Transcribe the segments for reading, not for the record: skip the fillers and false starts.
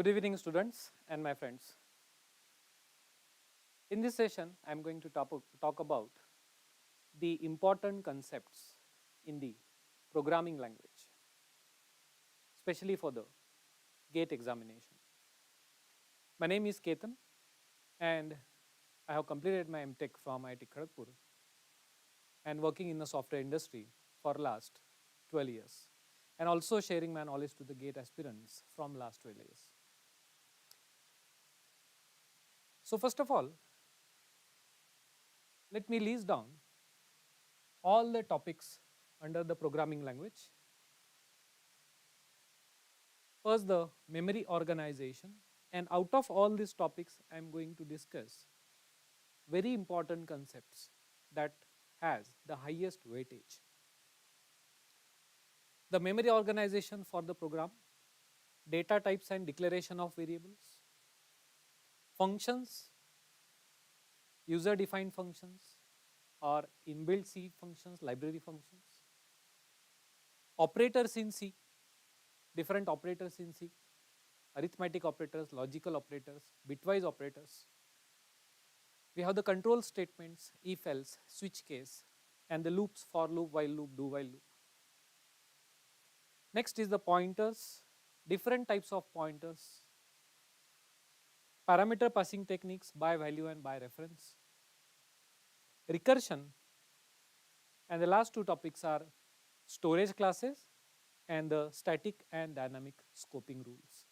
Good evening, students and my friends. In this session, I am going to talk about the important concepts in the programming language, especially for the GATE examination. My name is Ketan and I have completed my MTech from IIT Kharagpur and working in the software industry for last 12 years and also sharing my knowledge to the GATE aspirants from last 12 years. So first of all, let me list down all the topics under the programming language. First, the memory organization, and out of all these topics, I am going to discuss very important concepts that has the highest weightage. The memory organization for the program, data types and declaration of variables, functions, user-defined functions or inbuilt C functions, library functions, operators in C, different operators in C, arithmetic operators, logical operators, bitwise operators. We have the control statements, if else, switch case, and the loops, for loop, while loop, do while loop. Next is the pointers, different types of pointers, parameter passing techniques, by value and by reference, recursion, and the last two topics are storage classes and the static and dynamic scoping rules.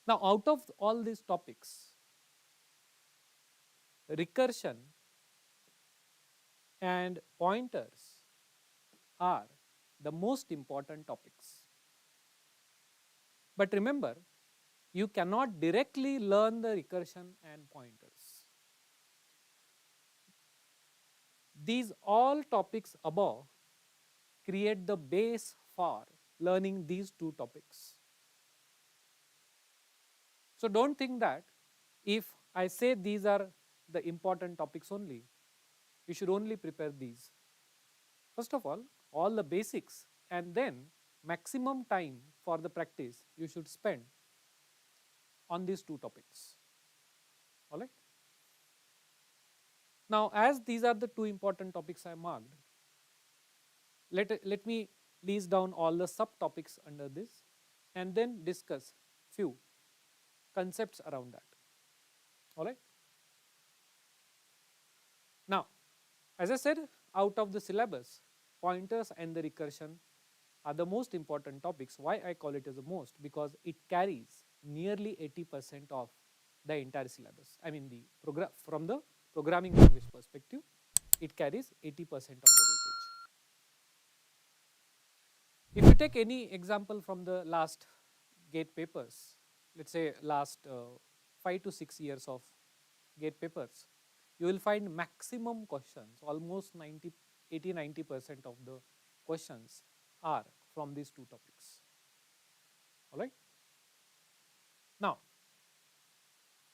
Now, out of all these topics, recursion and pointers are the most important topics. But remember, you cannot directly learn the recursion and pointers. These all topics above create the base for learning these two topics. So don't think that if I say these are the important topics only, you should only prepare these. First of all the basics, and then maximum time for the practice you should spend on these two topics. All right. Now, as these are the two important topics I marked, let me list down all the subtopics under this and then discuss few concepts around that. All right. Now, as I said, out of the syllabus, pointers and the recursion are the most important topics. Why I call it as the most? Because it carries nearly 80% of the entire syllabus. I mean from the programming language perspective, it carries 80% of the weightage. If you take any example from the last GATE papers, let's say last 5 to 6 years of GATE papers, you will find maximum questions, almost 80-90% of the questions are from these two topics. All right. Now,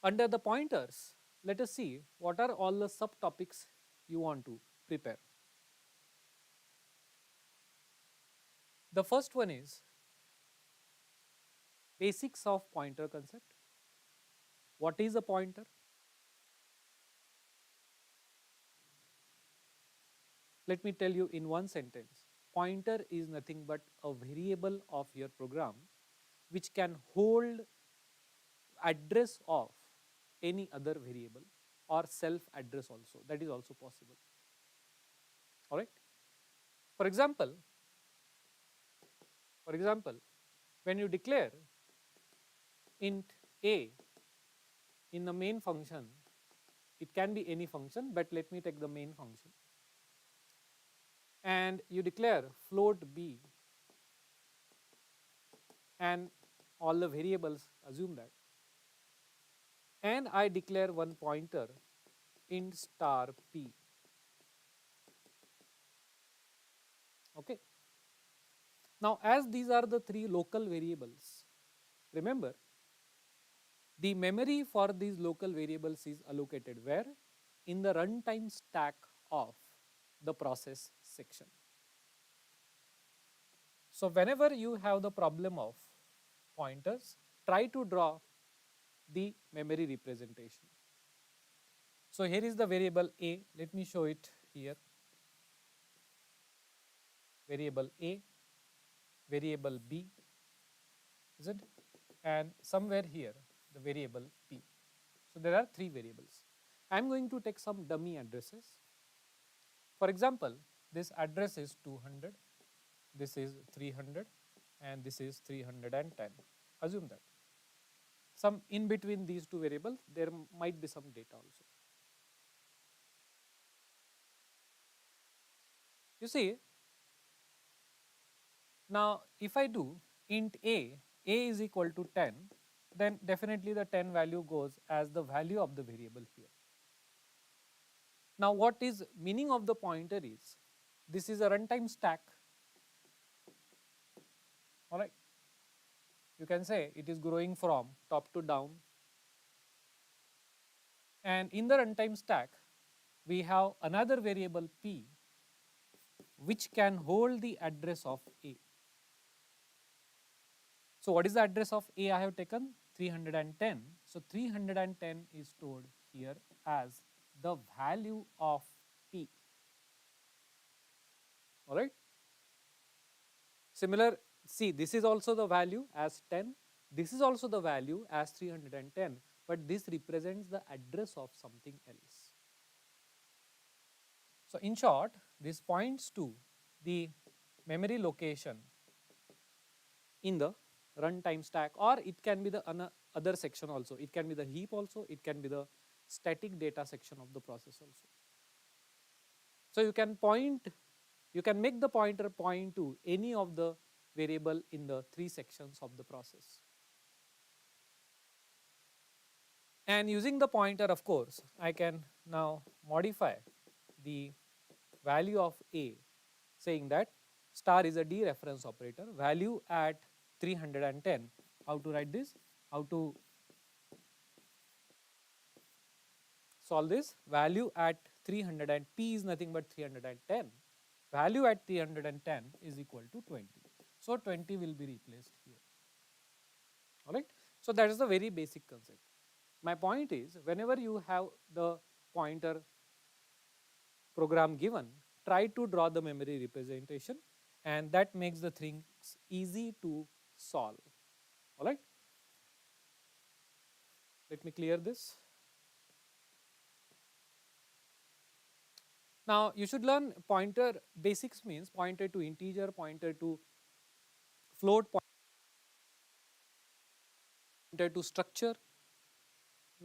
under the pointers, let us see what are all the subtopics you want to prepare. The first one is basics of pointer concept. What is a pointer? Let me tell you in one sentence. Pointer is nothing but a variable of your program which can hold address of any other variable or self address also. That is also possible. All right. For example, when you declare int a in the main function, it can be any function, but let me take the main function, and you declare float b and all the variables, assume that, and I declare one pointer int star p. Okay. Now, as these are the three local variables, remember the memory for these local variables is allocated where? In the runtime stack of the process section. So, whenever you have the problem of pointers, try to draw the memory representation. So here is the variable A. Let me show it here. Variable A, variable B, is it? And somewhere here the variable P. So there are three variables. I am going to take some dummy addresses. For example, this address is 200, this is 300, and this is 310. Assume that. Some in between these two variables, there might be some data also. You see, now if I do int A is equal to 10, then definitely the 10 value goes as the value of the variable here. Now what is meaning of the pointer is, this is a runtime stack, alright. You can say it is growing from top to down, and in the runtime stack we have another variable P which can hold the address of A. So what is the address of A I have taken? 310. So 310 is stored here as the value of P. Alright. Similar, see, this is also the value as 10. This is also the value as 310, but this represents the address of something else. So in short, this points to the memory location in the runtime stack, or it can be the other section also. It can be the heap also, it can be the static data section of the process also. So you can make the pointer point to any of the variable in the three sections of the process. And using the pointer, of course, I can now modify the value of A, saying that star is a dereference operator, value at 310. How to write this? How to solve this? Value at 300 and P is nothing but 310. Value at 310 is equal to 20. So 20 will be replaced here. Alright. So that is the very basic concept. My point is, whenever you have the pointer program given, try to draw the memory representation, and that makes the things easy to solve. Alright. Let me clear this. Now you should learn pointer basics, means pointer to integer, pointer to float, pointer to structure,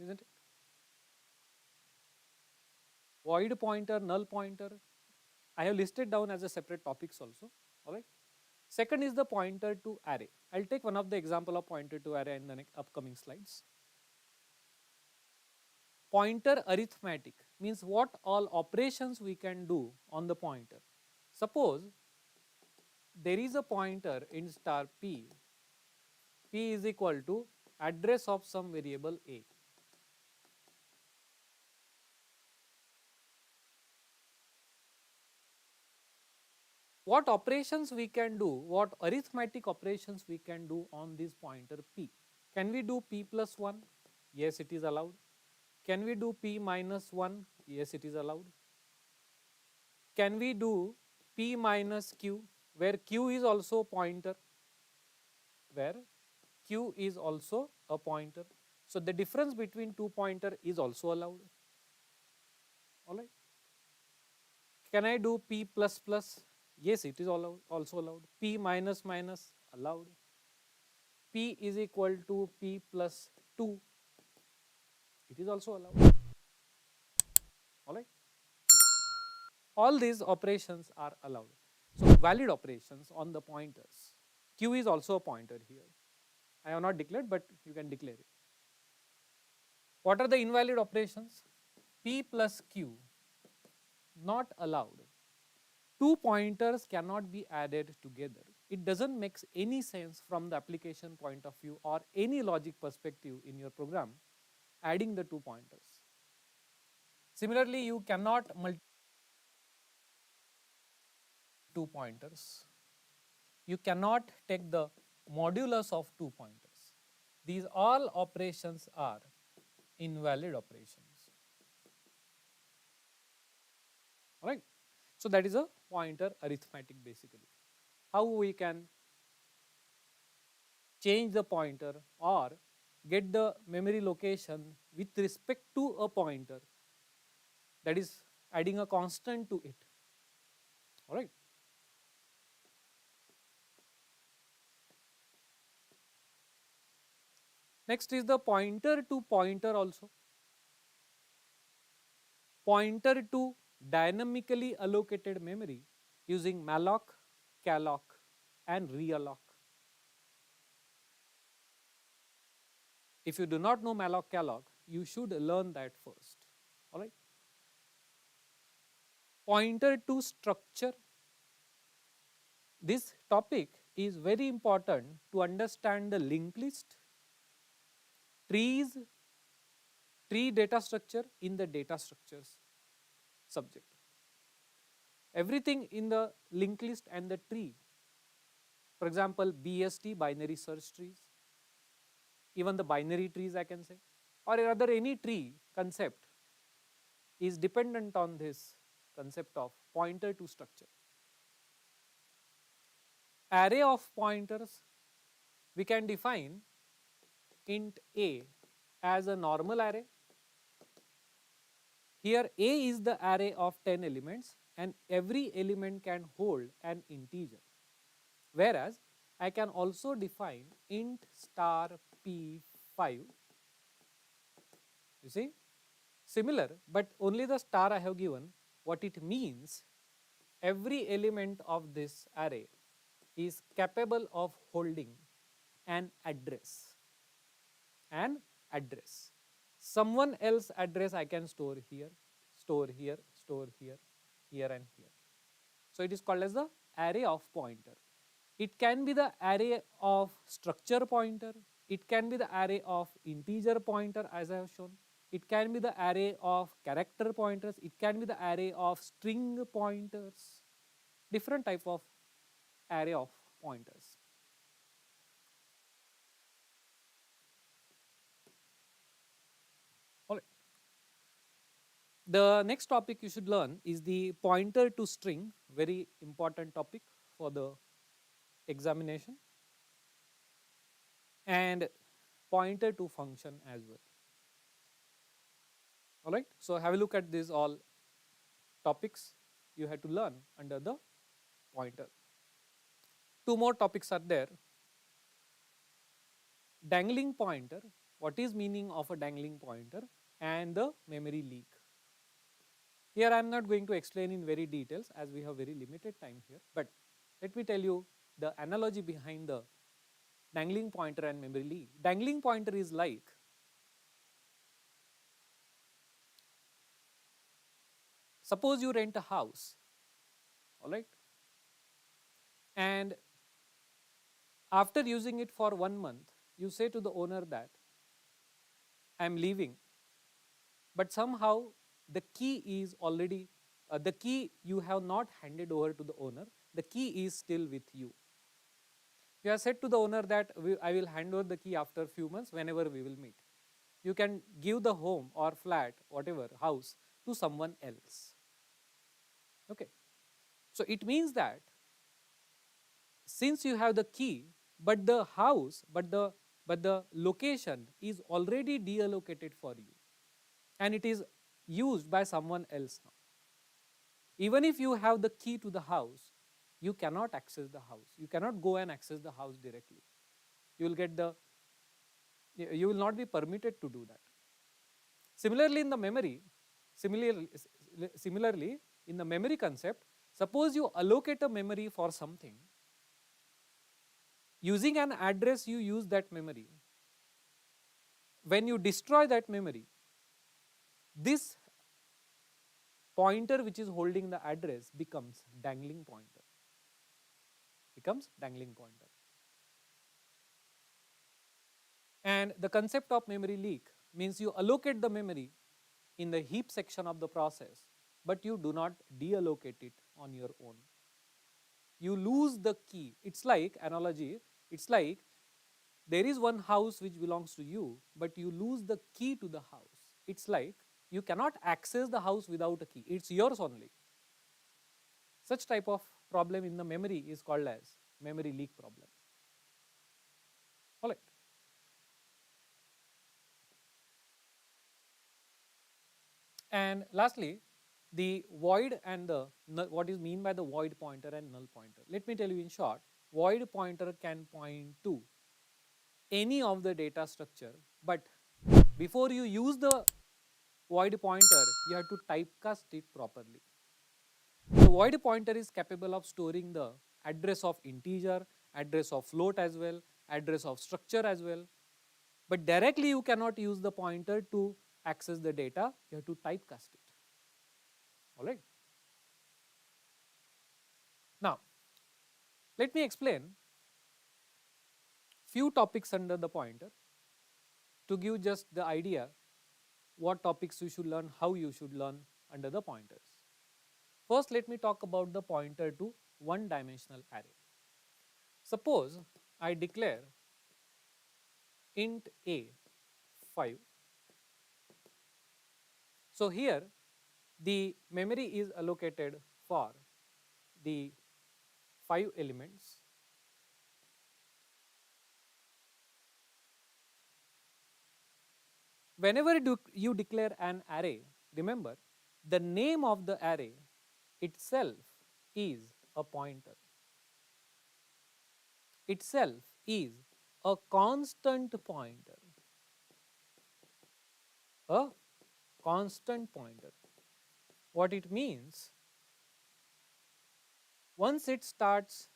isn't it? Void pointer, null pointer, I have listed down as a separate topics also. Alright. Second is the pointer to array. I will take one of the example of pointer to array in the next upcoming slides. Pointer arithmetic means what all operations we can do on the pointer. Suppose there is a pointer in star P, P is equal to address of some variable A. What operations we can do, what arithmetic operations we can do on this pointer P? Can we do P plus 1? Yes, it is allowed. Can we do P minus 1? Yes, it is allowed. Can we do P minus Q, where Q is also a pointer? Where Q is also a pointer. So the difference between two pointer is also allowed. Alright. Can I do P plus plus? Yes, it is also allowed. P minus minus, allowed. P is equal to P plus 2, it is also allowed. Alright. All these operations are allowed. So valid operations on the pointers. Q is also a pointer here. I have not declared, but you can declare it. What are the invalid operations? P plus Q, not allowed. Two pointers cannot be added together. It doesn't make any sense from the application point of view or any logic perspective in your program adding the two pointers. Similarly, you cannot multiply two pointers. You cannot take the modulus of two pointers. These all operations are invalid operations. All right. So that is a pointer arithmetic basically. How we can change the pointer or get the memory location with respect to a pointer, that is adding a constant to it. All right. Next is the pointer to pointer also. Pointer to dynamically allocated memory using malloc, calloc and realloc. If you do not know malloc, calloc, you should learn that first. All right. Pointer to structure. This topic is very important to understand the linked list, trees, tree data structure in the data structures subject. Everything in the linked list and the tree, for example, BST, binary search trees, even the binary trees I can say, or rather any tree concept is dependent on this concept of pointer to structure. Array of pointers, we can define int A as a normal array. Here A is the array of 10 elements and every element can hold an integer. Whereas I can also define int star P5, you see, similar, but only the star I have given. What it means, every element of this array is capable of holding an address. An address. Someone else address I can store here, store here, store here, here and here. So it is called as the array of pointer. It can be the array of structure pointer, it can be the array of integer pointer as I have shown, it can be the array of character pointers, it can be the array of string pointers, different type of array of pointers. All right. The next topic you should learn is the pointer to string, very important topic for the examination, and pointer to function as well. All right. So have a look at these all topics you have to learn under the pointer. Two more topics are there. Dangling pointer, what is meaning of a dangling pointer, and the memory leak. Here I am not going to explain in very details as we have very limited time here, but let me tell you the analogy behind the dangling pointer and memory leak. Dangling pointer is like, suppose you rent a house, all right, and after using it for 1 month, you say to the owner that I am leaving, but somehow the key is already, the key you have not handed over to the owner, the key is still with you. You have said to the owner that I will hand over the key after a few months whenever we will meet. You can give the home or flat, whatever, house to someone else. Okay. So it means that since you have the key, but the house, but the location is already deallocated for you and it is used by someone else now. Even if you have the key to the house, you cannot access the house. You cannot go and access the house directly. You will get you will not be permitted to do that. Similarly in the memory, similarly in the memory concept, suppose you allocate a memory for something, using an address you use that memory. When you destroy that memory, this pointer which is holding the address becomes dangling pointer. And the concept of memory leak means you allocate the memory in the heap section of the process, but you do not deallocate it on your own. You lose the key. It's like, analogy, it's like there is one house which belongs to you, but you lose the key to the house. It's like you cannot access the house without a key. It's yours only. Such type of problem in the memory is called as memory leak problem. All right. And lastly, the void and the null, what is mean by the void pointer and null pointer. Let me tell you in short, void pointer can point to any of the data structure, but before you use the void pointer, you have to typecast it properly. The void pointer is capable of storing the address of integer, address of float as well, address of structure as well. But directly you cannot use the pointer to access the data, you have to typecast it. All right. Now, let me explain few topics under the pointer to give just the idea what topics you should learn, how you should learn under the pointers. First, let me talk about the pointer to one-dimensional array. Suppose I declare int a 5. So here the memory is allocated for the 5 elements. Whenever you declare an array, remember the name of the array itself is a pointer. Itself is a constant pointer. A constant pointer. What it means, once it starts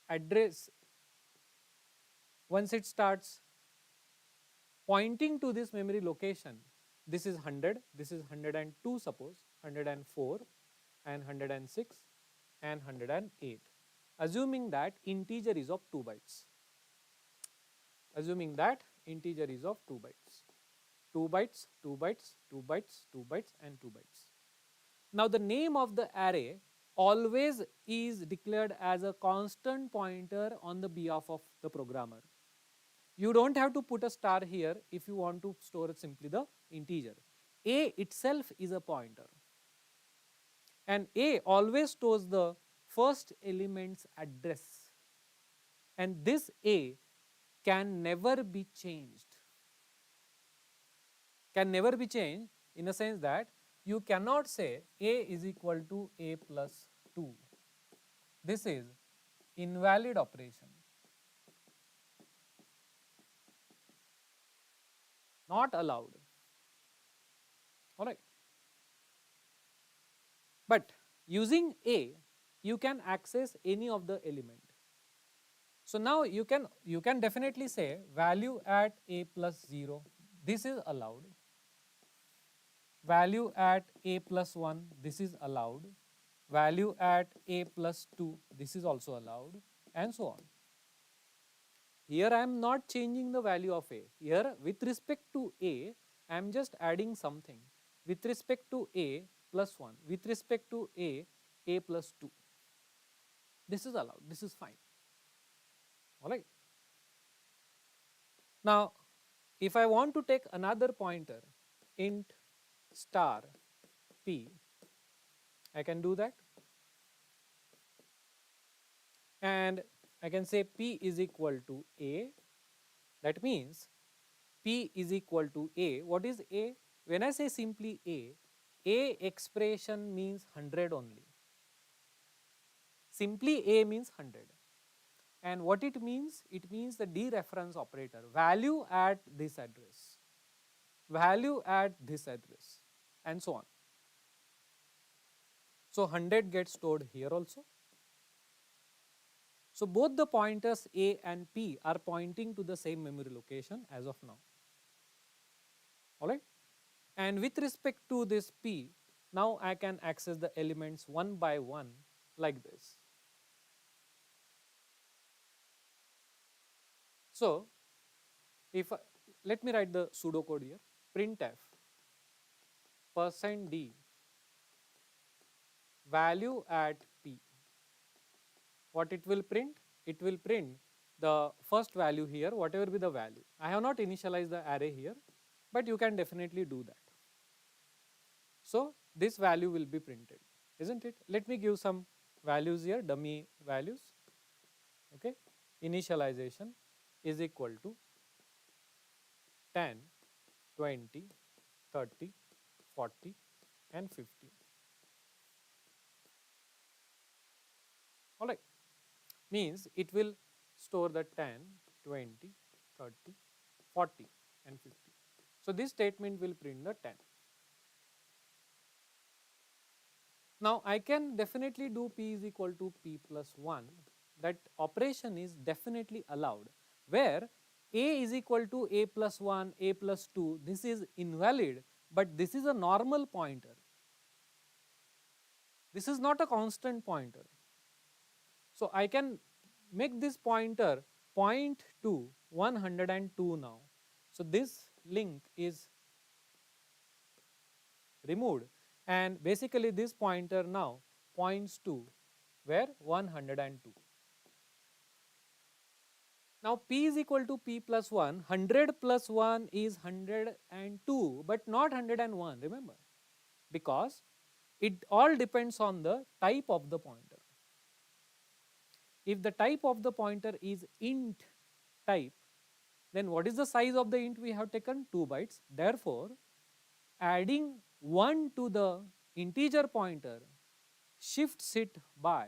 address, once it starts pointing to this memory location, this is 100, this is 102 suppose, 104 and 106 and 108, assuming that integer is of 2 bytes. Assuming that integer is of 2 bytes. 2 bytes, 2 bytes, 2 bytes, 2 bytes and 2 bytes. Now the name of the array always is declared as a constant pointer on the behalf of the programmer. You don't have to put a star here if you want to store simply the integer. A itself is a pointer. And A always stores the first element's address. And this A can never be changed. Can never be changed in a sense that you cannot say A is equal to A plus 2. This is invalid operation. Not allowed. All right. But using A, you can access any of the element. So now you can definitely say value at A plus 0. This is allowed. Value at A plus 1. This is allowed. Value at A plus 2. This is also allowed, and so on. Here I am not changing the value of A. Here with respect to A, I am just adding something. With respect to A plus 1, with respect to A plus 2. This is allowed, this is fine. All right. Now, if I want to take another pointer, int star p, I can do that. And I can say p is equal to A. That means p is equal to A. What is A? When I say simply A expression means 100 only. Simply A means 100. And what it means? It means the dereference operator, value at this address, value at this address, and so on. So 100 gets stored here also. So both the pointers A and P are pointing to the same memory location as of now. All right. And with respect to this P, now I can access the elements one by one like this. So if let me write the pseudocode here, printf %d value at P. What it will print? It will print the first value here, whatever be the value. I have not initialized the array here, but you can definitely do that. So this value will be printed, isn't it? Let me give some values here, dummy values. Okay, initialization is equal to 10, 20, 30, 40 and 50. All right, means it will store the 10, 20, 30, 40 and 50. So this statement will print the 10. Now I can definitely do p is equal to p plus 1. That operation is definitely allowed, where a is equal to a plus 1, a plus 2, this is invalid, but this is a normal pointer. This is not a constant pointer. So I can make this pointer point to 102 now. So this link is removed, and basically this pointer now points to where 102. Now p is equal to p plus 1, 100 plus 1 is 102, but not 101, remember, because it all depends on the type of the pointer. If the type of the pointer is int type, then what is the size of the int we have taken? 2 bytes. Therefore, adding 1 to the integer pointer shifts it by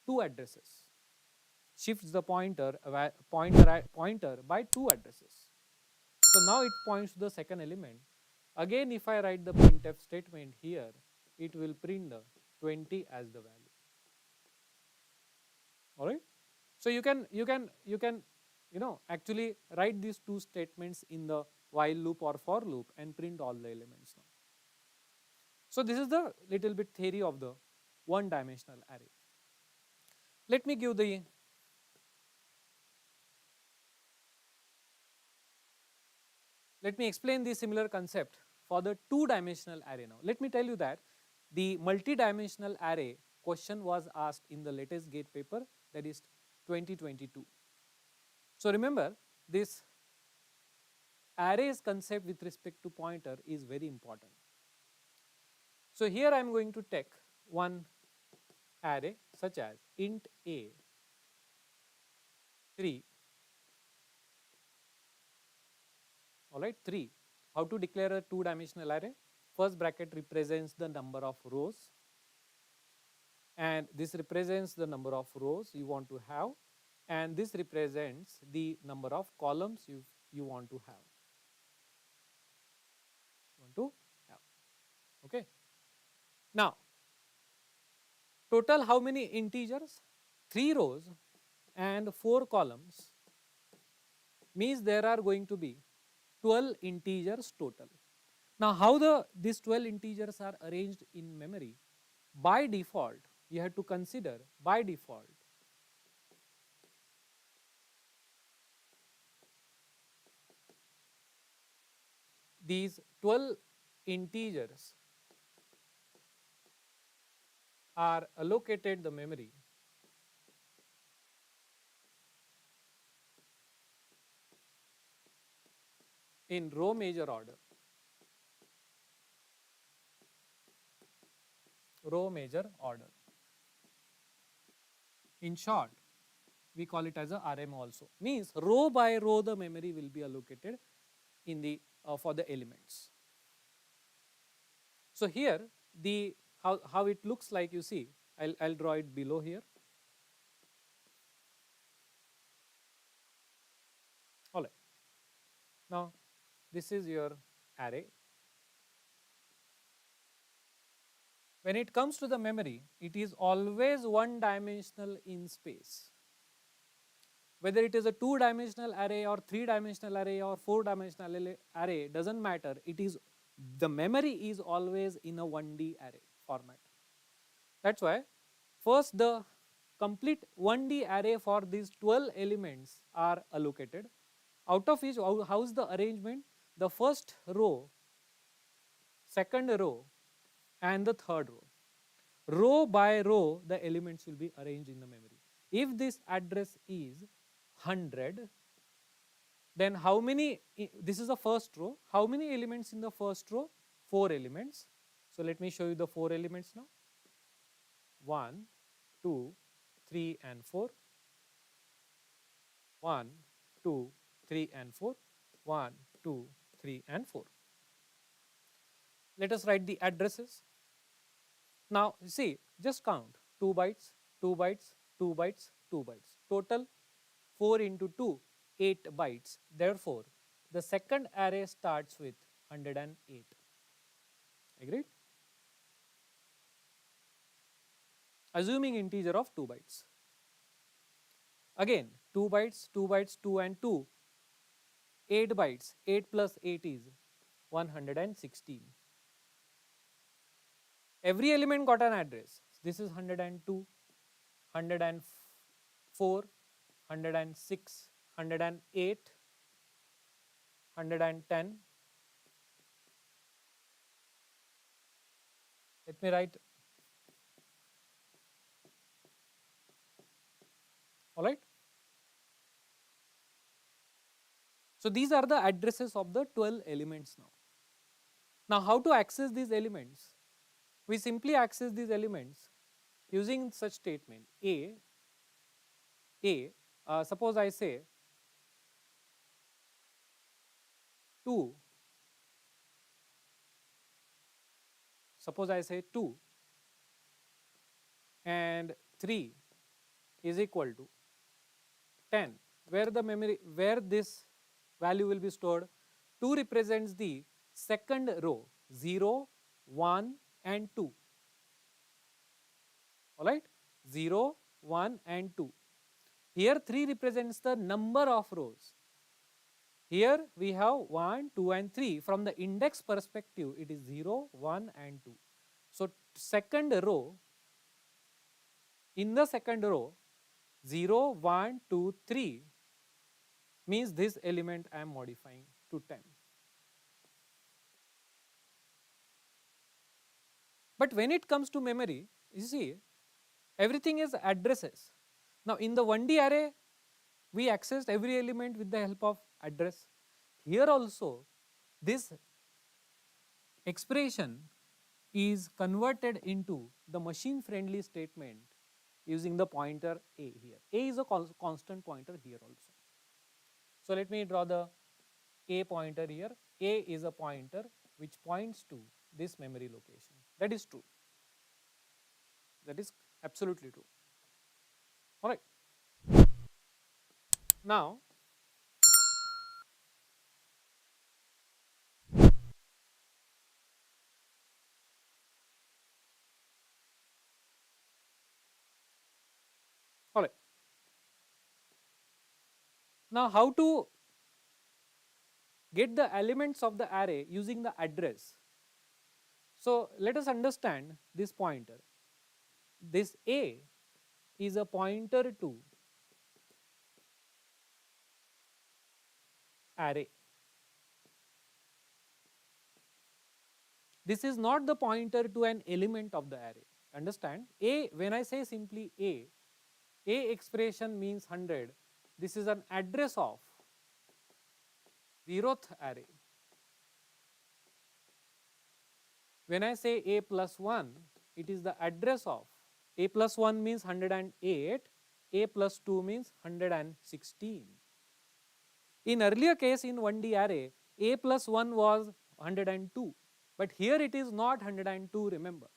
2 addresses. Shifts the pointer by 2 addresses. So now it points to the second element. Again, if I write the printf statement here, it will print the 20 as the value. All right. So you can actually write these two statements in the while loop or for loop and print all the elements now. So this is the little bit theory of the one dimensional array. Let me explain the similar concept for the two dimensional array now. Let me tell you that the multi-dimensional array question was asked in the latest GATE paper, that is 2022. So remember, this arrays concept with respect to pointer is very important. So here I am going to take one array such as int a 3. All right, 3. How to declare a two dimensional array? First bracket represents the number of rows, and this represents the number of rows you want to have, and this represents the number of columns you want to have. Okay. Now, total how many integers? 3 rows and 4 columns, means there are going to be 12 integers total. Now, how these 12 integers are arranged in memory? By default, you have to consider by default these 12 integers are allocated the memory in row major order. Row major order. In short, we call it as a RM also. Means row by row the memory will be allocated in the for the elements. So here the how it looks like, you see, I'll draw it below here. All right. Now this is your array. When it comes to the memory, it is always one dimensional in space. Whether it is a 2-dimensional array or 3-dimensional array or 4-dimensional array, doesn't matter. It is the memory is always in a 1D array format. That's why first the complete 1D array for these 12 elements are allocated, out of which how is the arrangement? The first row, second row and the third row. Row by row the elements will be arranged in the memory. If this address is 100, then how many, this is the first row, how many elements in the first row? 4 elements. So let me show you the 4 elements now. 1, 2, 3 and 4. 1, 2, 3 and 4. 1, 2, 3 and 4. Let us write the addresses. Now see, just count 2 bytes, 2 bytes, 2 bytes, 2 bytes. Total 4 into 2, 8 bytes. Therefore, the second array starts with 108. Agreed? Assuming integer of 2 bytes. Again, 2 bytes, 2 bytes, 2 and 2, 8 bytes. 8 plus 8 is 116. Every element got an address. This is 102, 104, 106, 108, 110. Let me write. All right. So these are the addresses of the 12 elements now. Now how to access these elements? We simply access these elements using such statement suppose I say 2, suppose I say 2 and 3 is equal to 10, where the memory, where this value will be stored. 2 represents the second row, 0, 1 and 2. All right, 0, 1 and 2. Here 3 represents the number of rows. Here we have 1, 2 and 3. From the index perspective, it is 0, 1 and 2. So second row, in the second row, 0, 1, 2, 3 means this element I am modifying to 10. But when it comes to memory, you see, everything is addresses. Now in the 1D array, we accessed every element with the help of address. Here also, this expression is converted into the machine friendly statement using the pointer a here. A is a constant pointer here also. So let me draw the a pointer here. A is a pointer which points to this memory location. That is true. That is absolutely true. All right. Now, all right. Now, how to get the elements of the array using the address? So let us understand this pointer. This A is a pointer to array. This is not the pointer to an element of the array. Understand? A, when I say simply A expression means 100. This is an address of 0th array. When I say A plus 1, it is the address of A plus 1 means 108, A plus 2 means 116. In earlier case in 1D array, A plus 1 was 102, but here it is not 102, remember.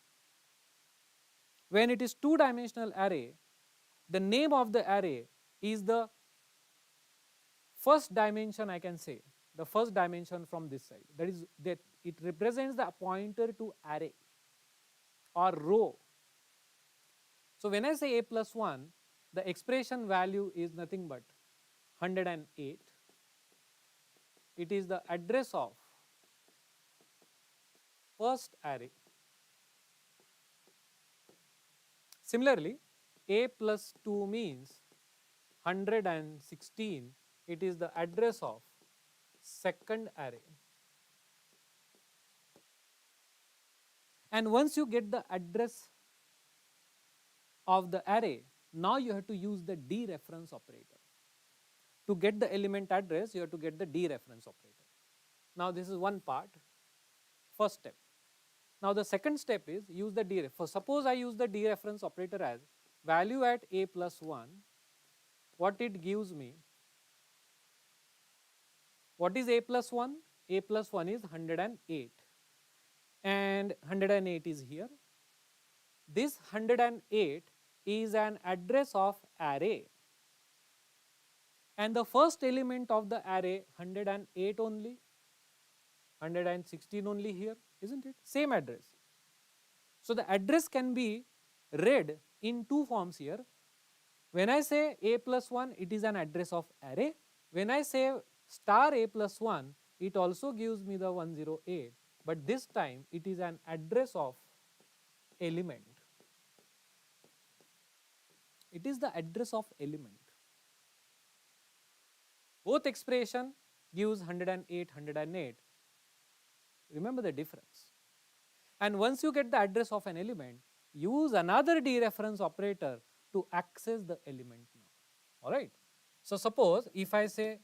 When it is 2-dimensional array, the name of the array is the first dimension, I can say, the first dimension from this side. That is, that it represents the pointer to array or row. So when I say A plus 1, the expression value is nothing but 108. It is the address of first array. Similarly, A plus 2 means 116. It is the address of second array. And once you get the address of the array, now you have to use the dereference operator. to get the element address, you have to get the dereference operator. Now this is one part, first step. Now the second step is use the dereference. Suppose I use the dereference operator as value at a plus 1, what it gives me, what is a plus 1? A plus 1 is 108 and 108 is here. This 108 is an address of array and the first element of the array 108 only, 116 only here, isn't it? Same address. So the address can be read in two forms here. When I say a plus 1, it is an address of array. When I say star a plus 1, it also gives me the 108, but this time it is an address of element. It is the address of element. Both expression gives 108, 108. Remember the difference. And once you get the address of an element, use another dereference operator to access the element now. Alright. So suppose if I say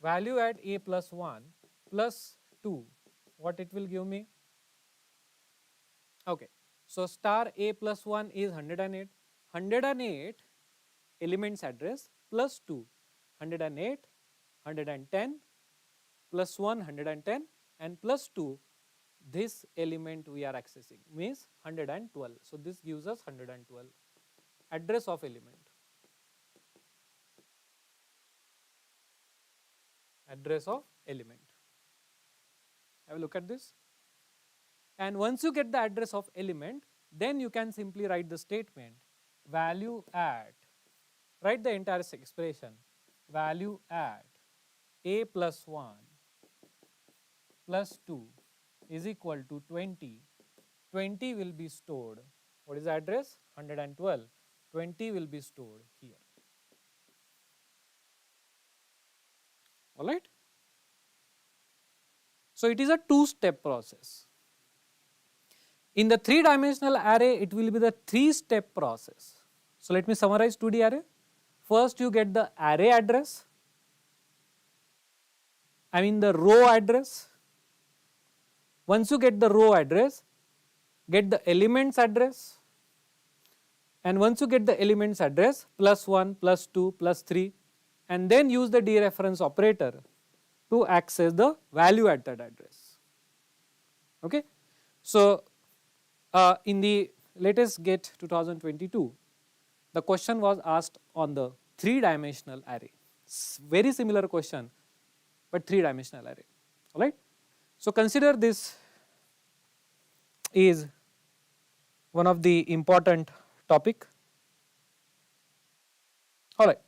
value at a plus 1 plus 2, what it will give me? Okay. So star a plus 1 is 108. 108 elements address plus 2. 108, 110 plus 1, 110 and plus 2. This element we are accessing means 112. So this gives us 112 address of element. Address of element. Have a look at this. And once you get the address of element, then you can simply write the statement value at, write the entire expression, value at a plus 1 plus 2 is equal to 20. 20 will be stored. What is the address? 112. 20 will be stored here. Alright. So it is a two-step process. In the three-dimensional array, it will be the three-step process. So let me summarize 2D array. First you get the array address, I mean the row address. Once you get the row address, get the elements address, and once you get the elements address, plus 1, plus 2, plus 3, and then use the dereference operator to access the value at that address. Okay. So in the latest GATE 2022, the question was asked on the three-dimensional array. Very similar question, but three-dimensional array. Alright. So consider this is one of the important topic. Alright.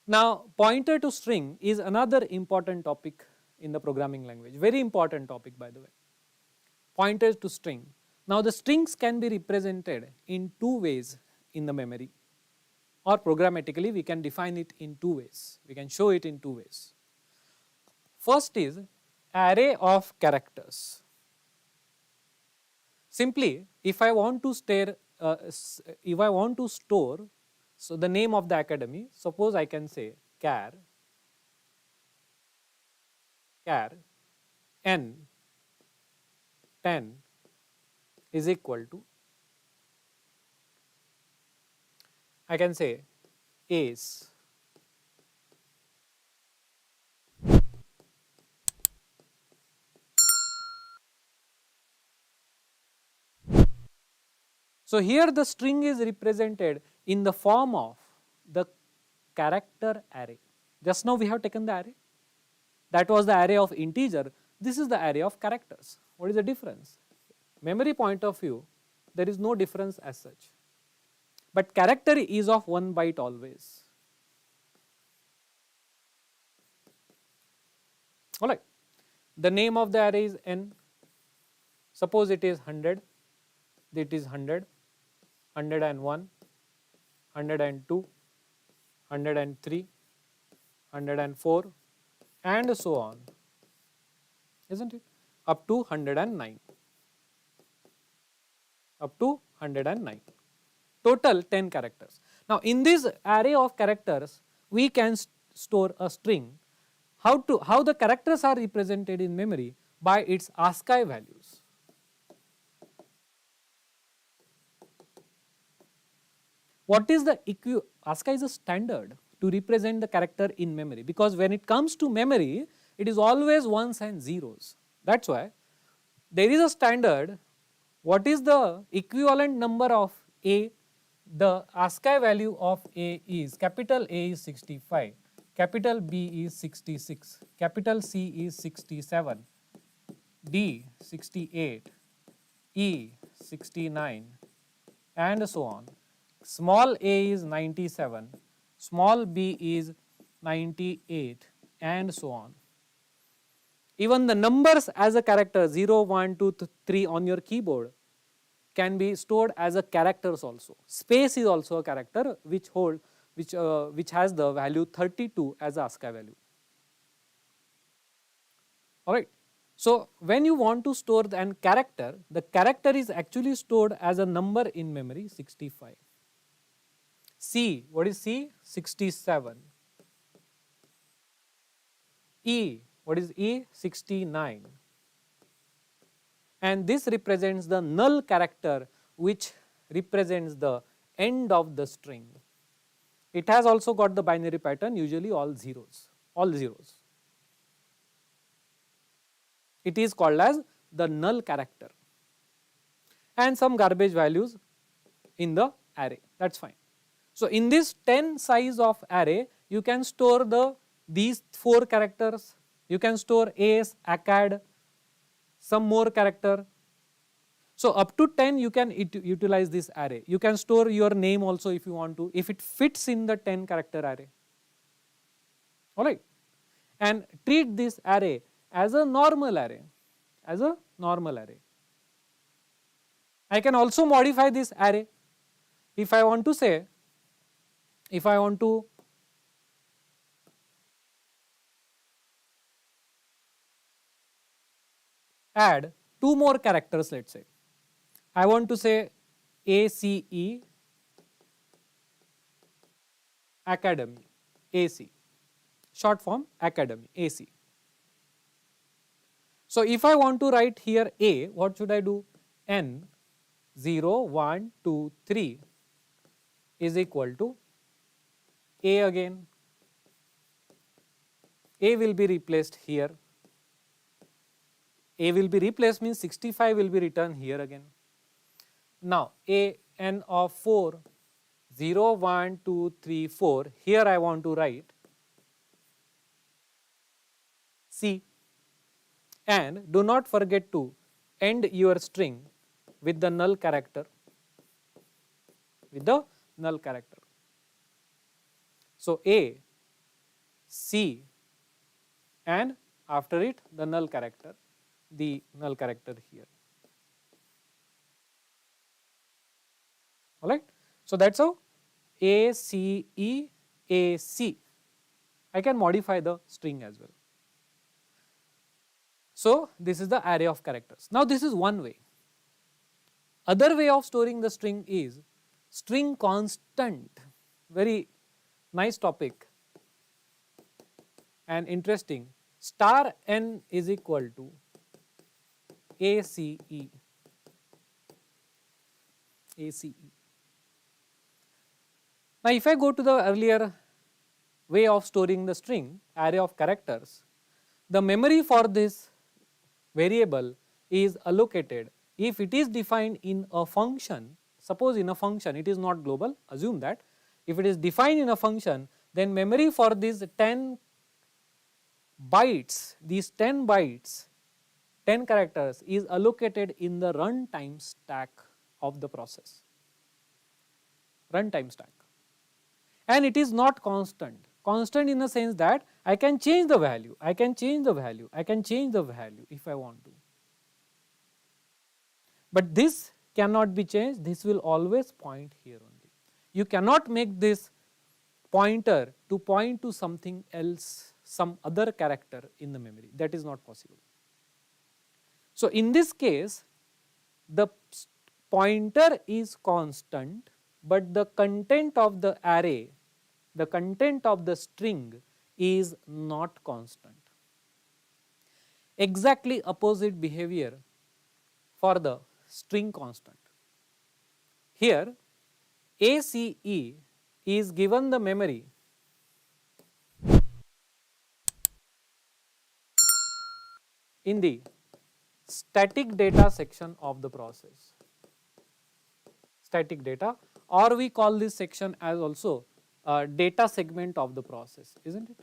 Now pointer to string is another important topic in the programming language, very important topic by the way. Pointers to string. Now the strings can be represented in two ways in the memory, or programmatically we can define it in two ways, we can show it in two ways. First is array of characters. Simply if I want to store so the name of the academy, suppose I can say char n 10 is equal to, I can say ace so here the string is represented in the form of the character array. Just now we have taken the array, that was the array of integer, this is the array of characters. What is the difference? Memory point of view, there is no difference as such, but character is of 1 byte always. Alright, the name of the array is n, suppose it is 100, it is 100, 101, 102, 103, 104 and so on, isn't it? up to 109. Up to 109. Total 10 characters. Now in this array of characters, we can store a string. How the characters are represented in memory? By its ASCII values. What is the ASCII is a standard to represent the character in memory, because when it comes to memory, it is always ones and zeros. That's why there is a standard. What is the equivalent number of A? The ASCII value of A is, capital A is 65, capital B is 66, capital C is 67, D 68, E 69, and so on. Small a is 97, small b is 98, and so on. Even the numbers as a character 0, 1, 2, 3 on your keyboard can be stored as a characters also. Space is also a character which has the value 32 as a ASCII value. Alright. So when you want to store an character, the character is actually stored as a number in memory 65. C, what is C? 67. E, what is E? 69. And this represents the null character which represents the end of the string. It has also got the binary pattern, usually all zeros. It is called as the null character. And some garbage values in the array, that's fine. So in this 10 size of array, you can store these 4 characters, you can store ace, acad, some more character. So up to 10 you can utilize this array. You can store your name also if you want to, if it fits in the 10 character array. Alright. And treat this array as a normal array, I can also modify this array. If I want to add 2 more characters, let's say, I want to say ACE, Academy, AC, short form Academy, AC. So if I want to write here A, what should I do? N 0, 1, 2, 3 is equal to A again. A will be replaced here. A will be replaced means 65 will be written here again. Now A n of 4, 0, 1, 2, 3, 4, here I want to write C. And do not forget to end your string with the null character, So A, C, and after it the null character here. Alright. So that's how A, C, E, A, C. I can modify the string as well. So this is the array of characters. Now this is one way. Other way of storing the string is string constant. Very nice topic and interesting. Star n is equal to ACE. Now if I go to the earlier way of storing the string, array of characters, the memory for this variable is allocated if it is defined in a function. Suppose in a function, it is not global, assume that. If it is defined in a function, then memory for these 10 bytes, 10 characters is allocated in the runtime stack of the process. Runtime stack. And it is not constant. Constant in the sense that I can change the value, if I want to. But this cannot be changed, this will always point here only. You cannot make this pointer to point to something else, some other character in the memory, that is not possible. So in this case, the pointer is constant, but the content of the array, the content of the string is not constant. Exactly opposite behavior for the string constant. Here ACE is given the memory in the static data section of the process, static data, or we call this section as also data segment of the process, isn't it?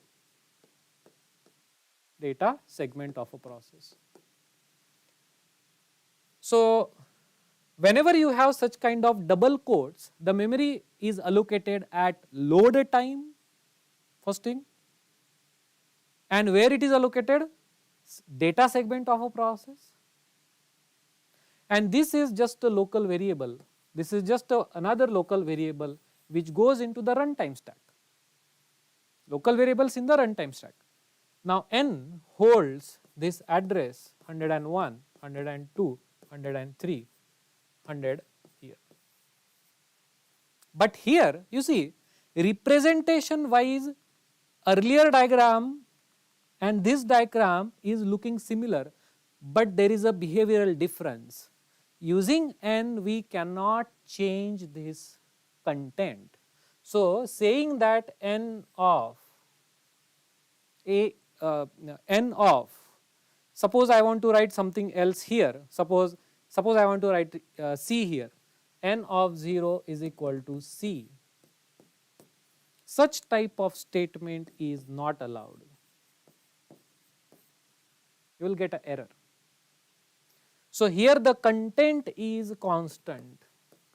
Data segment of a process. So whenever you have such kind of double quotes, the memory is allocated at load time, first thing, and where it is allocated? Data segment of a process. And this is just a local variable, this is just another local variable which goes into the runtime stack, local variables in the runtime stack. Now n holds this address 101, 102, 103, 100 here. But here you see representation wise earlier diagram and this diagram is looking similar, but there is a behavioral difference. Using n we cannot change this content. So saying that n of suppose I want to write something else here, suppose I want to write C here, n of 0 is equal to C. Such type of statement is not allowed. You will get an error. So here the content is constant,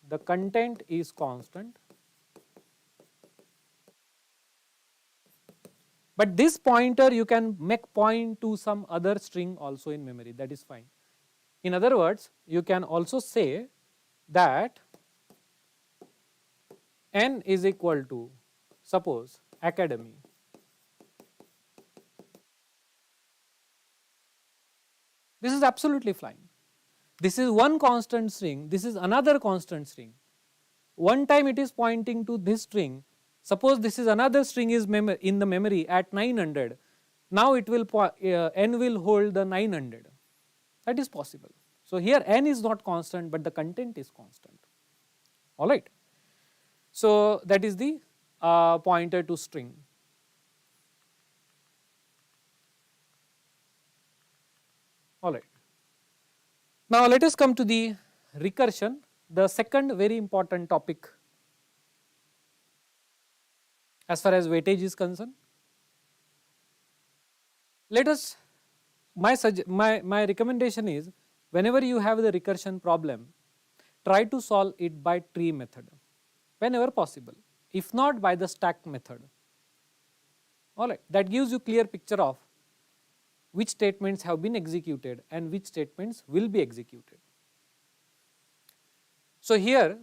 the content is constant, but this pointer you can make point to some other string also in memory, that is fine. In other words, you can also say that n is equal to suppose academy. This is absolutely fine. This is one constant string, this is another constant string. One time it is pointing to this string, suppose this is another string is in the memory at 900, now it will n will hold the 900, that is possible. So here n is not constant, but the content is constant, alright. So that is the pointer to string. Alright. Now let us come to the recursion, the second very important topic as far as weightage is concerned. Let us, my recommendation is, whenever you have the recursion problem, try to solve it by tree method whenever possible, if not by the stack method. Alright, that gives you clear picture of which statements have been executed and which statements will be executed. So here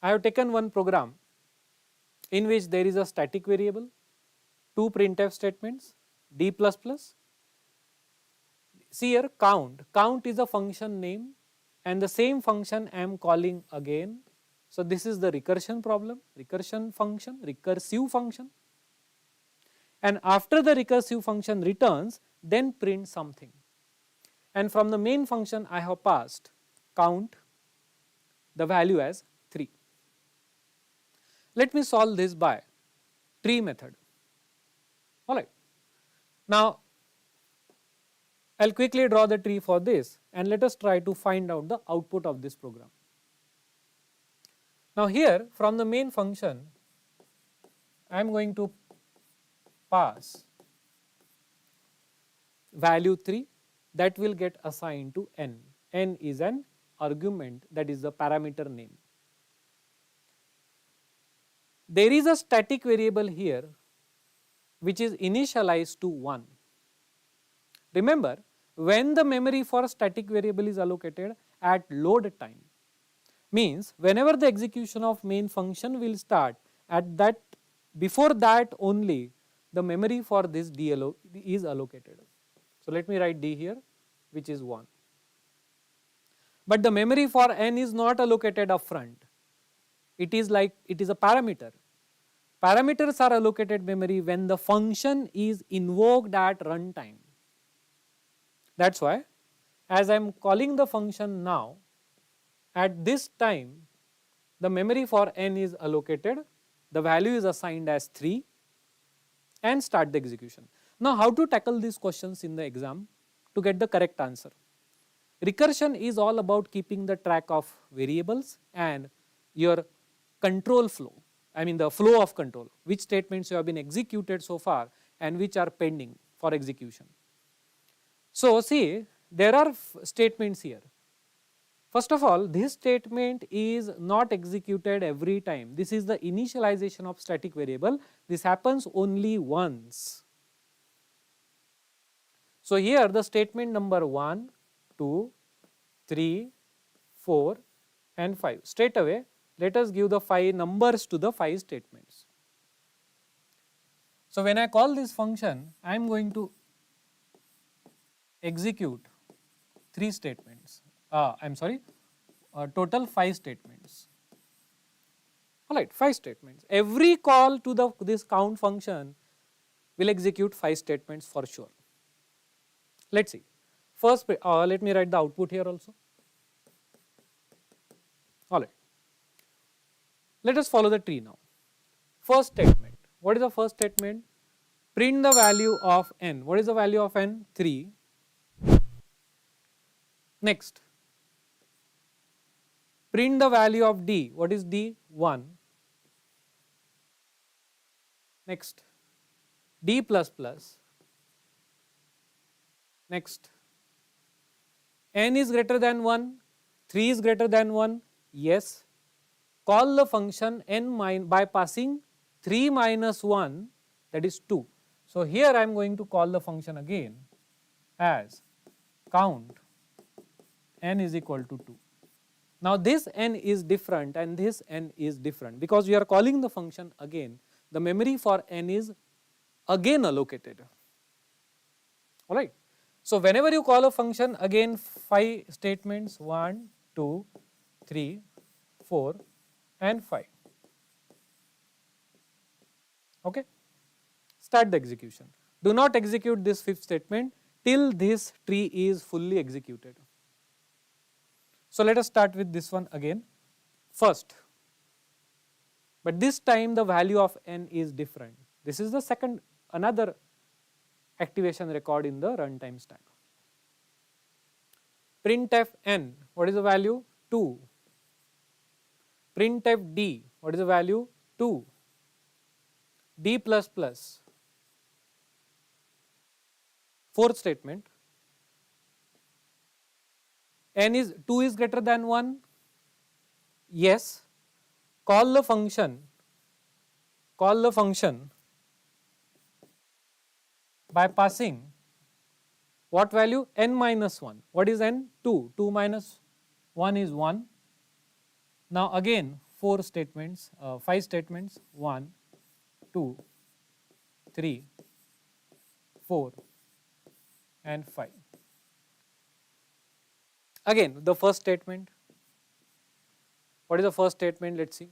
I have taken one program in which there is a static variable, two printf statements, d++. See here count, count is a function name and the same function I am calling again. So this is the recursion problem, recursion function, recursive function. And after the recursive function returns, then print something. And from the main function I have passed count the value as 3. Let me solve this by tree method. Alright. Now I will quickly draw the tree for this and let us try to find out the output of this program. Now here from the main function I am going to pass value 3 that will get assigned to n. N is an argument, that is the parameter name. There is a static variable here which is initialized to 1. Remember, when the memory for static variable is allocated at load time, means whenever the execution of main function will start, at that before that only the memory for this DLO is allocated. So let me write D here, which is 1. but the memory for n is not allocated upfront. It is a parameter. Parameters are allocated memory when the function is invoked at runtime. That is why as I am calling the function now, at this time the memory for n is allocated, the value is assigned as 3 and start the execution. Now how to tackle these questions in the exam to get the correct answer? Recursion is all about keeping the track of variables and your control flow, I mean the flow of control, which statements you have been executed so far and which are pending for execution. So see, there are statements here. First of all, this statement is not executed every time. This is the initialization of static variable. This happens only once. So here the statement number 1, 2, 3, 4 and 5. Straight away let us give the 5 numbers to the 5 statements. So when I call this function, I am going to execute 3 statements. Total 5 statements. Alright, 5 statements. Every call to this count function will execute 5 statements for sure. Let us see. First, let me write the output here also. Alright. Let us follow the tree now. First statement. What is the first statement? Print the value of n. What is the value of n? 3. Next. Print the value of d. What is d? 1. Next. d plus plus. Next. n is greater than 1. 3 is greater than 1. Yes. Call the function n by passing 3 minus 1, that is 2. So here I am going to call the function again as count n is equal to 2. Now this n is different and this n is different because we are calling the function again. The memory for n is again allocated. Alright. So whenever you call a function, again 5 statements, 1, 2, 3, 4 and 5. Okay. Start the execution. Do not execute this 5th statement till this tree is fully executed. So let us start with this one again. First, but this time the value of n is different. This is the second, another activation record in the runtime stack. Printf n, what is the value? 2. Printf d, what is the value? 2. d plus plus. Fourth statement, n is 2 is greater than 1. Yes. Call the function by passing what value? N minus 1. What is n? 2. 2 minus 1 is 1. Now again 5 statements, 1, 2, 3, 4 and 5. Again the first statement. What is the first statement? Let us see.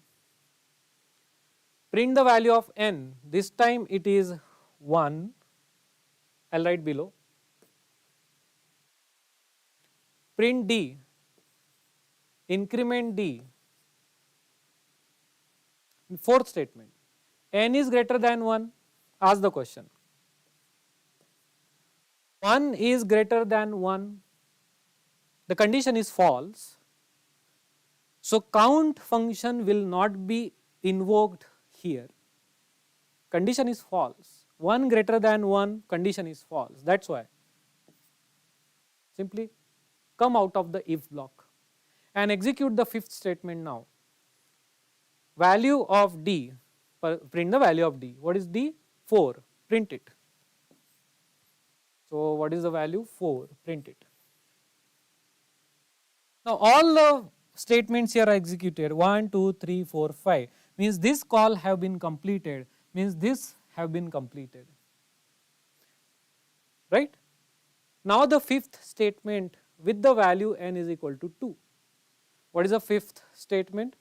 Print the value of n. This time it is 1. I will write below. Print d. Increment d. Fourth statement. N is greater than 1. Ask the question. 1 is greater than 1. The condition is false. So count function will not be invoked here. Condition is false. 1 greater than 1, condition is false. That is why. Simply come out of the if block and execute the 5th statement now. Value of d, print the value of d. What is d? 4. Print it. So what is the value? 4. Print it. Now all the statements here are executed. 1, 2, 3, 4, 5. Means this call have been completed. Means this have been completed. Right? Now the 5th statement with the value n is equal to 2. What is the fifth statement?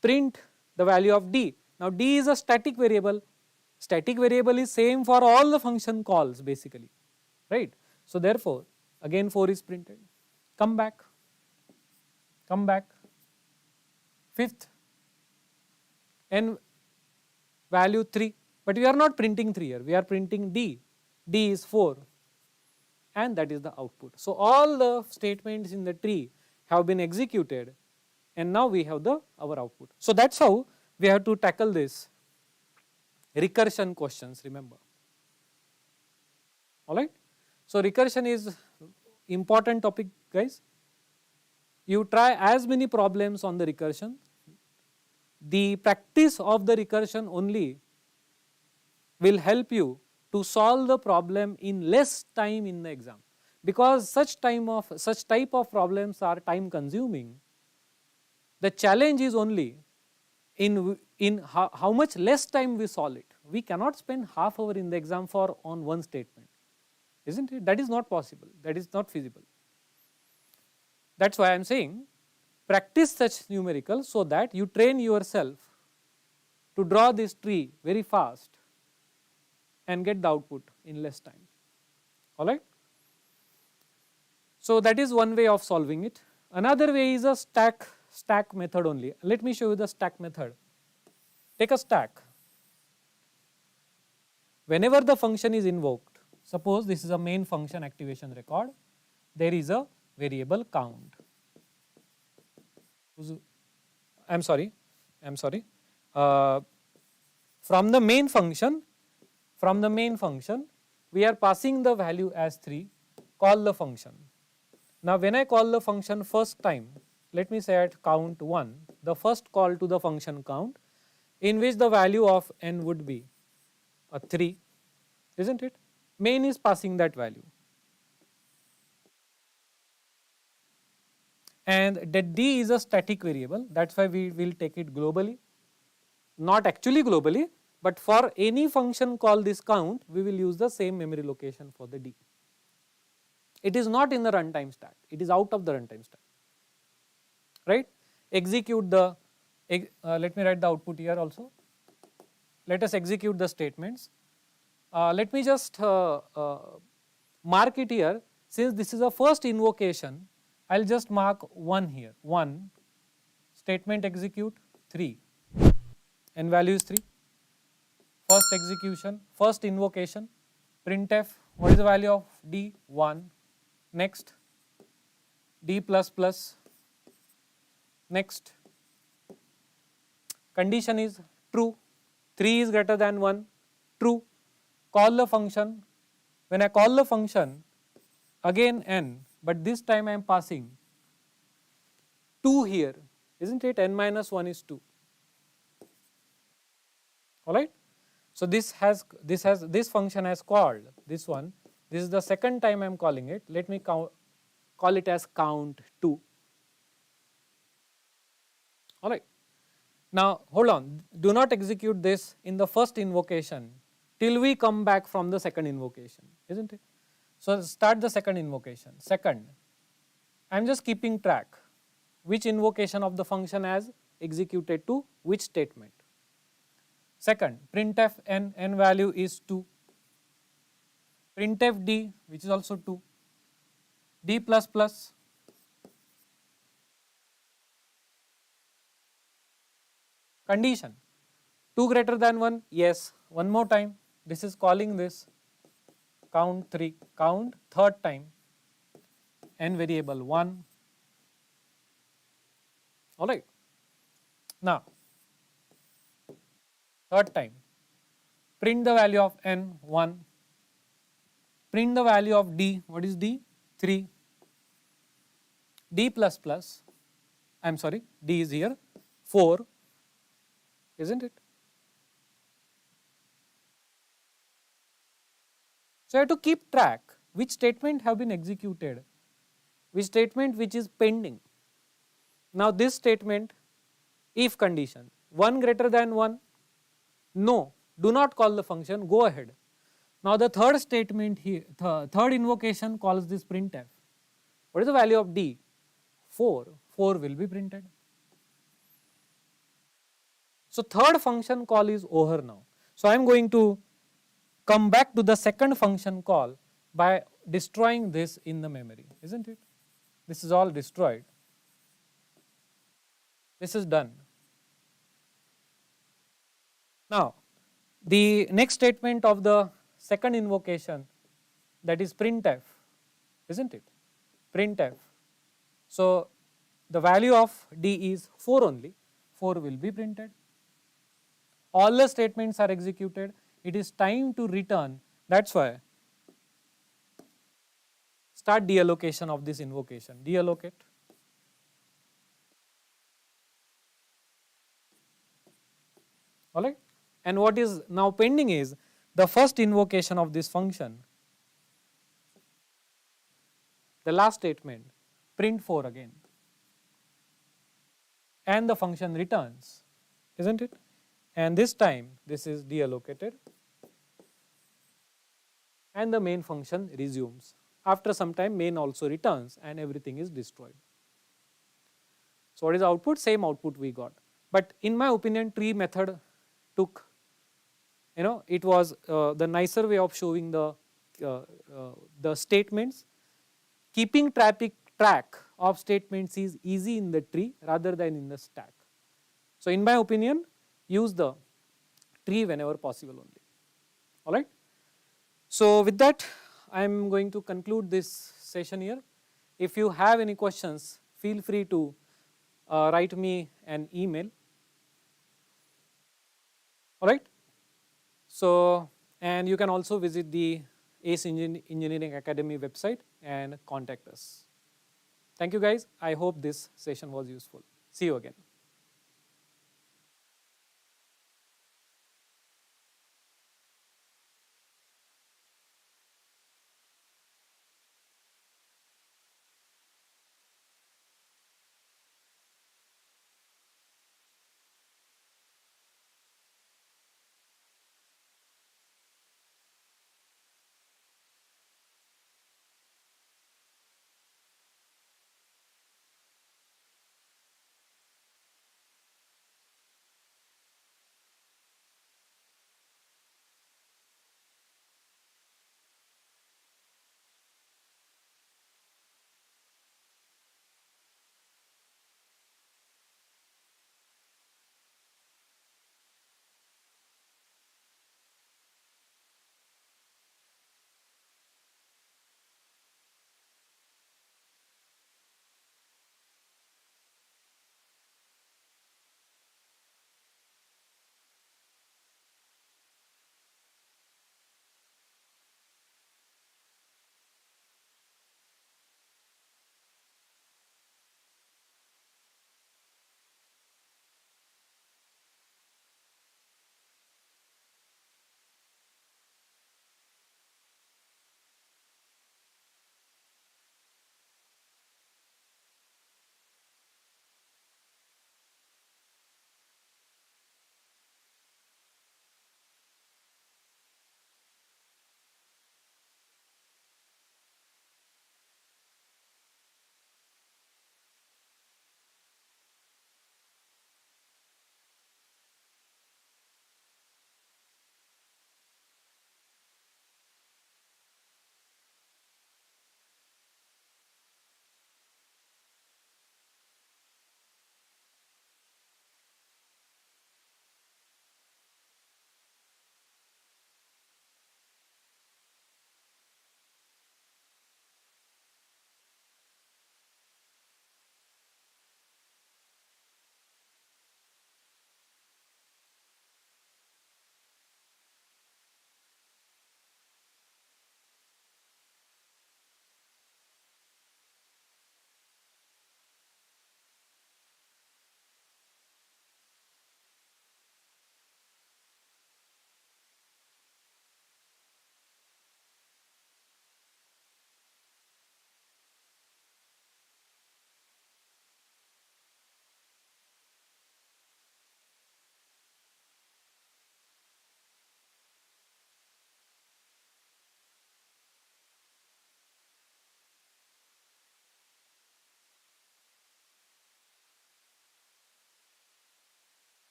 Print the value of d. Now d is a static variable. Static variable is same for all the function calls basically, right? So therefore, again 4 is printed. Come back. Fifth, n value 3, but we are not printing 3 here, we are printing d. D is 4 and that is the output. So all the statements in the tree have been executed and now we have our output. So that's how we have to tackle this recursion questions, remember. Alright. So recursion is important topic, guys. You try as many problems on the recursion. The practice of the recursion only will help you to solve the problem in less time in the exam, because such type of problems are time consuming. The challenge is only in how much less time we solve it. We cannot spend half hour in the exam on one statement, isn't it? That is not possible, that is not feasible. That's why I am saying practice such numericals so that you train yourself to draw this tree very fast and get the output in less time. Alright. So that is one way of solving it. Another way is a stack method only. Let me show you the stack method. Take a stack. Whenever the function is invoked, suppose this is a main function activation record, there is a variable count. I'm sorry. From the main function, we are passing the value as 3, call the function. Now when I call the function first time, let me say at count 1, the first call to the function count, in which the value of n would be a 3, isn't it? Main is passing that value. And that d is a static variable, that's why we will take it globally, not actually globally, but for any function call this count, we will use the same memory location for the d. It is not in the runtime stack, it is out of the runtime stack, right? Execute the, let me write the output here also. Let us execute the statements. Let me just mark it here. Since this is a first invocation, I will just mark 1 here, 1, statement execute 3, n value is 3, first execution, first invocation, printf, what is the value of d? 1, next, d plus plus, next, condition is true, 3 is greater than 1, true, call the function. When I call the function, again n, but this time I am passing 2 here, isn't it? N minus 1 is 2. Alright. So this function has called this one. This is the second time I am calling it. Let me call it as count 2. Alright. Now hold on, do not execute this in the first invocation till we come back from the second invocation, isn't it? So start the second invocation. Second, I am just keeping track which invocation of the function has executed to which statement. Second, printf n value is 2, printf d, which is also 2, d plus plus, condition 2 greater than 1, yes, one more time, this is calling this count 3, count third time, n variable 1. Alright. Now third time, print the value of n 1, print the value of d, what is d? 3, d plus plus, I am sorry, d is here 4, isn't it? So I have to keep track which statement have been executed, which statement which is pending. Now this statement, if condition 1 greater than 1, no, do not call the function, go ahead. Now the third statement here, third invocation calls this printf. What is the value of d? 4. 4 will be printed. So third function call is over now. So I am going to come back to the second function call by destroying this in the memory, isn't it? This is all destroyed. This is done. Now, the next statement of the second invocation, that is printf, isn't it? Printf. So the value of d is 4 only, 4 will be printed. All the statements are executed. It is time to return. That's why start deallocation of this invocation. Deallocate. Alright. And what is now pending is the first invocation of this function, the last statement, print 4 again, and the function returns, isn't it? And this time this is deallocated and the main function resumes. After some time main also returns and everything is destroyed. So what is the output? Same output we got. But in my opinion, tree method took, it was the nicer way of showing the statements. Keeping track of statements is easy in the tree rather than in the stack. So in my opinion, use the tree whenever possible only. Alright. So with that, I am going to conclude this session here. If you have any questions, feel free to write me an email. Alright. So, and you can also visit the ACE Engineering Academy website and contact us. Thank you guys. I hope this session was useful. See you again.